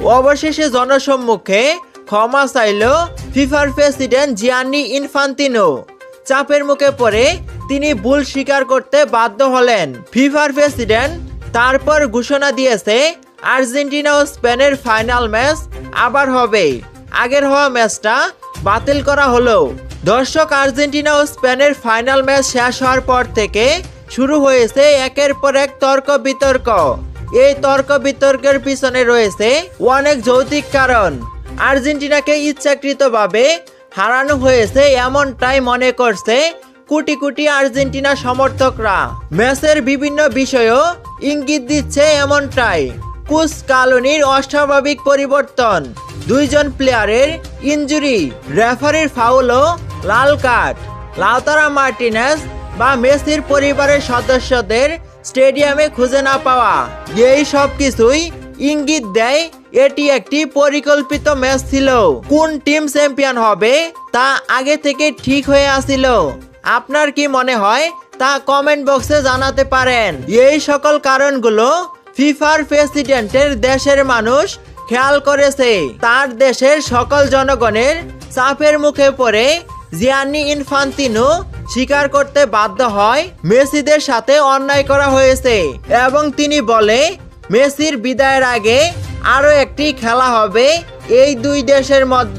অবশেষে জনসম্মুখে ক্ষমা চাইল ফিফার প্রেসিডেন্ট জিয়ান্নি ইনফান্তিনো। চাপের মুখে পড়ে তিনি ভুল স্বীকার করতে বাধ্য হলেন। ফিফার প্রেসিডেন্ট তারপর ঘোষণা দিয়েছে আর্জেন্টিনা ও স্পেনের ফাইনাল ম্যাচ আবার হবে। আগের হওয়া ম্যাচটা বাতিল করা হলো। দর্শক, আর্জেন্টিনা ও স্পেনের ফাইনাল ম্যাচ শেষ হওয়ার পর থেকে শুরু হয়েছে একের পর এক তর্ক বিতর্ক। এই তর্ক বিতর্কের পিছনে রয়েছে অনেক যৌক্তিক কারণ। আর্জেন্টিনাকে ইচ্ছাকৃতভাবে হারানো হয়েছে এমনটাই মনে করছে কোটি কোটি আর্জেন্টিনা সমর্থকরা। ম্যাচের বিভিন্ন বিষয়ও ইঙ্গিত দিচ্ছে এমনটাই। কোচ স্কালোনির অস্বাভাবিক পরিবর্তন, দুইজন প্লেয়ারের ইনজুরি, রেফারির ফাউল ও লাল কার্ড, লাউতারো মার্টিনেজ বা মেসির পরিবারের সদস্যদের স্টেডিয়ামে খুঁজে না পাওয়া, এই সব কিছুই ইঙ্গিত দেয় এটি একটি পরিকল্পিত ম্যাচ ছিল। কোন টিম চ্যাম্পিয়ন হবে তা আগে থেকে ঠিক হয়ে আসিল। আপনার কি মনে হয় তা কমেন্ট বক্সে জানাতে পারেন। এই সকল কারণগুলো ফিফার প্রেসিডেন্টের দেশের মানুষ খেয়াল করেছে। তার দেশের সকল জনগণের চাপের মুখে পড়ে জিয়ান্নি ইনফান্তিনো স্বীকার করতে বাধ্য হয় মেসিদের সাথে অন্যায় করা হয়েছে এবং তিনি বলে মেসির বিদায়ের আগে আরো একটি খেলা হবে এই দুই দেশের মধ্যে।